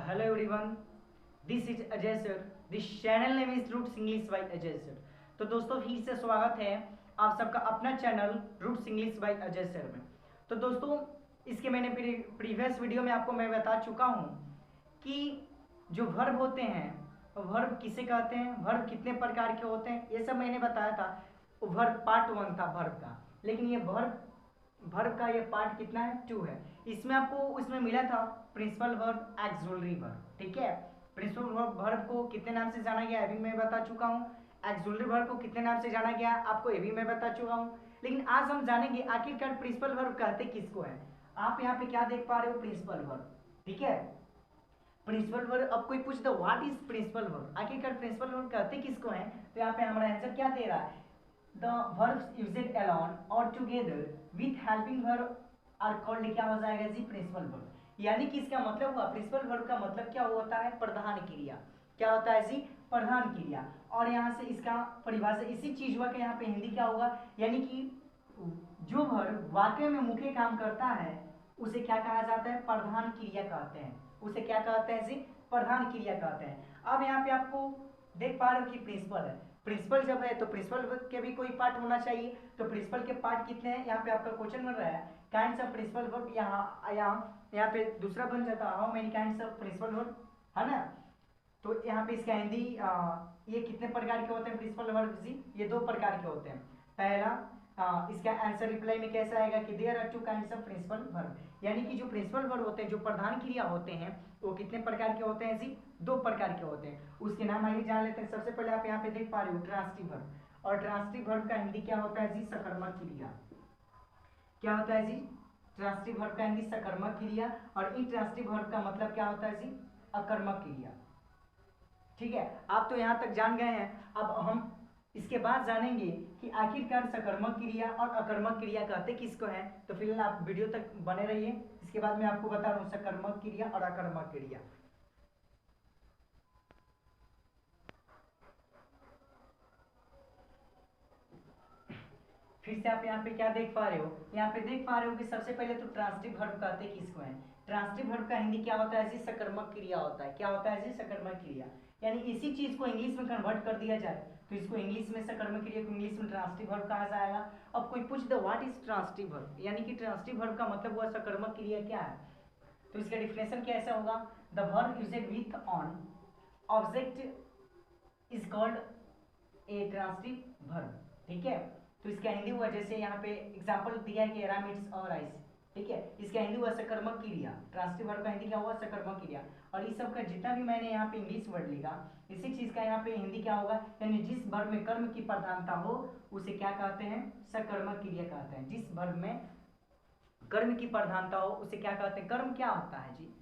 Hello everyone, this is Ajay sir. This channel name is Roots English by Ajay sir. तो दोस्तों फिर से स्वागत है आप सबका अपना channel roots English by Ajay sir में। तो दोस्तों इसके मैंने प्रीवियस वीडियो में आपको मैं बता चुका हूँ कि जो वर्ब होते हैं वर्ब किसे कहते हैं, वर्ब कितने प्रकार के होते हैं, ये सब मैंने बताया था। वर्ब पार्ट 1 था वर्ब का, लेकिन ये वर्ब का ये पार्ट कितना है 2 है। इसमें आपको उसमें मिला था प्रिंसिपल वर्ब, एक्सुलरी वर्ब। ठीक है, प्रिंसिपल वर्ब को कितने नाम से जाना गया अभी मैं बता चुका हूँ, एक्सुलरी वर्ब को कितने नाम से जाना गया आपको ये भी मैं बता चुका हूँ। लेकिन आज हम जानेंगे आखिरकार प्रिंसिपल वर्ब कहते किसको है। आप यहाँ पे क्या देख पा रहे हो, प्रिंसिपल वर्ब। ठीक है, प्रिंसिपल वर्ब। अब कोई पूछ दो व्हाट इज प्रिंसिपल वर्ब, आखिरकार प्रिंसिपल वर्ब कहते किसको है, तो यहाँ पे हमारा आंसर क्या दे रहा है, the verbs used alone or together with helping verb are called, क्या हो जाएगा जी, प्रिंसिपल वर्ब। यानी कि इसका मतलब हुआ प्रिंसिपल वर्ब का मतलब क्या होता है, प्रधान क्रिया। क्या होता है जी, प्रधान क्रिया। और यहाँ से इसका परिभाषा इसी चीज हुआ कि यहाँ पे हिंदी क्या होगा, यानी कि जो वर्ब वाक्य में मुख्य काम करता है उसे क्या कहा जाता है, प्रधान क्रिया कहते हैं। उसे क्या कहते हैं जी, प्रधान क्रिया कहते हैं। अब यहाँ पे आपको देख पा रहे हो कि प्रिंसिपल है, प्रिंसिपल जब है तो प्रिंसिपल के भी कोई पार्ट होना चाहिए। तो प्रिंसिपल के पार्ट कितने हैं, यहाँ पे आपका क्वेश्चन बन रहा है काइंड्स ऑफ प्रिंसिपल वर्ब। यहाँ पे दूसरा बन जाता how many kinds of principal verb, है ना। तो यहाँ पे इसका हिंदी ये कितने प्रकार के होते हैं प्रिंसिपल वर्ब जी, ये 2 प्रकार के होते हैं। पहला इसका आंसर रिप्लाई में कैसा आएगा कि there are 2 kinds of principal verb, यानी कि जो प्रिंसिपल वर्ब होते हैं जो प्रधान क्रिया होते हैं वो कितने प्रकार के होते हैं जी, 2 प्रकार के होते हैं। उसके नाम आइए जान लेते हैं। सबसे पहले आप यहाँ पे देख पा रहे हो ट्रांसिटिव वर्ब, और ट्रांसिटिव वर्ब का हिंदी क्या होता है जी, सकर्मक क्रिया। क्या होता है जी, ट्रांसिटिव वर्ब का हिंदी सकर्मक क्रिया, और इंट्रांसिटिव वर्ब का मतलब क्या होता है जी, अकर्मक क्रिया। ठीक है, आप तो यहाँ तक जान गए हैं। अब हम इसके बाद जानेंगे कि आखिरकार सकर्मक क्रिया और अकर्मक क्रिया कहते किसको हैं। तो फिलहाल आप वीडियो तक बने रहिए, इसके बाद मैं आपको बता रहा हूँ सकर्मक क्रिया और अकर्मक क्रिया। फिर से आप यहाँ पे क्या देख पा रहे हो, यहाँ पे देख पा रहे हो कि सबसे पहले तो ट्रांसिटिव वर्ब कहते किसको है। ट्रांसिटिव वर्ब का हिंदी क्या होता है जी, सकर्मक क्रिया होता है। क्या होता है जी, सकर्मक क्रिया। यानी इसी चीज को इंग्लिश में कन्वर्ट कर दिया जाए तो इसको इंग्लिश में सकर्मक क्रिया को इंग्लिश में ट्रांसिटिव वर्ब कहा जाएगा। अब कोई पूछ दो व्हाट इज ट्रांसिटिव वर्ब, यानी कि ट्रांसिटिव वर्ब का मतलब हुआ सकर्मक क्रिया क्या है, तो इसका डिफिनेशन कैसा होगा, the verb used with on object is called a transitive verb. ठीक है, तो इसका हिंदी हुआ, जैसे यहाँ पे एग्जांपल दिया है कि राम इट्स और राइस। ठीक है, इसका हिंदी हुआ सकर्मक क्रिया। ट्रांसिटिव वर्ब का हिंदी क्या हुआ, सकर्मक क्रिया। और इस सब का जितना भी मैंने यहाँ पे इंग्लिश वर्ड लिखा इसी चीज का यहाँ पे हिंदी क्या होगा, यानी जिस वर्ब में कर्म की प्रधानता हो उसे क्या कहते हैं, सकर्मक क्रिया कहते हैं। जिस वर्ब में कर्म की प्रधानता हो उसे क्या कहते हैं, कर्म क्या होता है जी,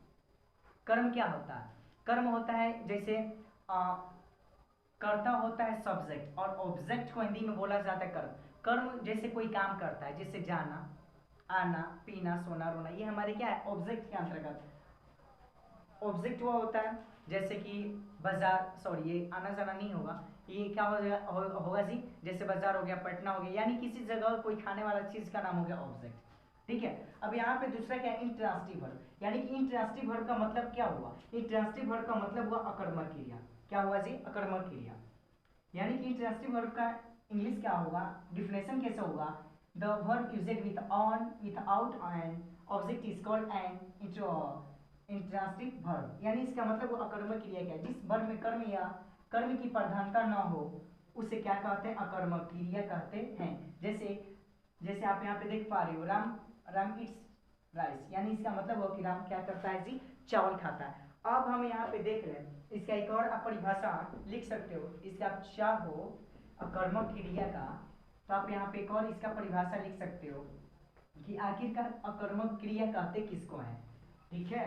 कर्म क्या होता है, कर्म होता है जैसे कर्ता होता है सब्जेक्ट, और ऑब्जेक्ट को हिंदी में बोला जाता है कर्म। कर्म जैसे कोई काम करता है, जैसे जाना, आना, पीना, सोना, रोना, ये हमारे क्या है, ऑब्जेक्ट के अंतर्गत। ऑब्जेक्ट वो होता है जैसे कि बाजार, सॉरी ये आना जाना नहीं होगा, ये क्या होगा जी, जैसे बाजार हो गया, पटना हो गया, यानी किसी जगह कोई खाने वाला चीज का नाम हो गया ऑब्जेक्ट। ठीक है, अब यहाँ पे दूसरा क्या है, इंट्रांसिटिव वर्ब, यानी कि इंट्रांसिटिव वर्ब का मतलब क्या हुआ, इंट्रांसिटिव वर्ब का मतलब हुआ अकर्मक क्रिया। क्या हुआ जी, अकर्मक क्रिया। यानी कि इंट्रांसिटिव वर्ब का इंग्लिश क्या होगा, डिफिनेशन कैसे होगा, the verb used with on without an object is called an intransitive verb. यानी इसका मतलब वो अकर्मक क्रिया क्या है, जिस वर्ब में कर्म या कर्म की प्रधानता न हो उसे क्या कहते हैं, अकर्मक क्रिया कहते हैं। जैसे जैसे आप यहाँ पे देख पा रहे हो राम राम इट्स राइस, यानी इसका मतलब हो कि राम क्या करता है जी, चावल खाता है। अब हम यहाँ पे देख रहे हैं इसका एक और आप परिभाषा लिख सकते हो, इसका आप चाहो अकर्मक क्रिया का, तो आप यहाँ पे एक और इसका परिभाषा लिख सकते हो कि आखिरकार अकर्मक क्रिया कहते किसको है। ठीक है,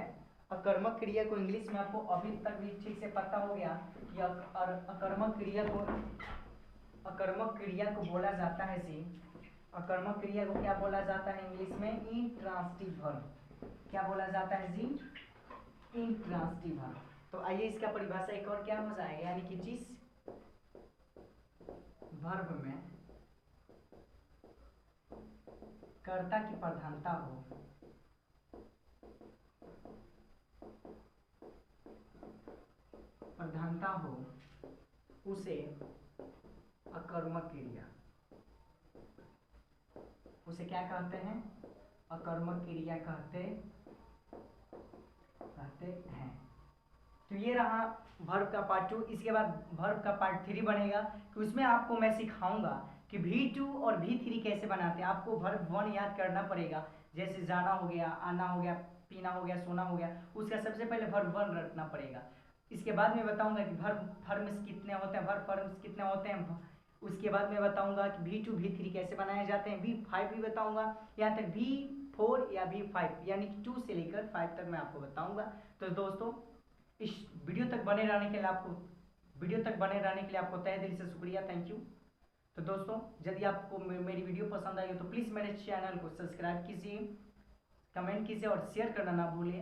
अकर्मक क्रिया को इंग्लिश में आपको अभी तक भी ठीक से पता हो गया कि अकर्मक क्रिया को बोला जाता है जी, अकर्मक क्रिया को क्या बोला जाता है इंग्लिश में, इंट्रांसिटिव वर्ब। क्या बोला जाता है जी, इंट्रांसिटिव वर्ब। तो आइए इसका परिभाषा एक और क्या हो जाएगा, यानी कि जिस वर्ब में कर्ता की प्रधानता हो बनता हो उसे अकर्मक क्रिया, उसे क्या कहते हैं? अकर्मक क्रिया कहते हैं। तो ये रहा वर्ब का पार्ट 2। इसके बाद वर्ब का पार्ट 3 बनेगा कि उसमें आपको मैं सिखाऊंगा कि V2 और V3 कैसे बनाते हैं। आपको वर्ब 1 याद करना पड़ेगा, जैसे जाना हो गया, आना हो गया, पीना हो गया, सोना हो गया, उसका सबसे पहले वर्ब 1 रखना पड़ेगा। इसके बाद मैं बताऊंगा कि वर्ब फॉर्म्स कितने होते हैं, वर्ब फॉर्म्स कितने होते हैं। उसके बाद मैं बताऊंगा कि V2 V3 कैसे बनाए जाते हैं, V5 भी बताऊंगा, यहाँ तक V4 या V5 यानी 2 से लेकर 5 तक मैं आपको बताऊंगा। तो दोस्तों इस वीडियो तक बने रहने के लिए आपको तहे दिल से शुक्रिया, थैंक यू। तो दोस्तों यदि आपको मेरी वीडियो पसंद आई हो तो प्लीज़ मेरे चैनल को सब्सक्राइब कीजिए, कमेंट कीजिए और शेयर करना ना भूलिए।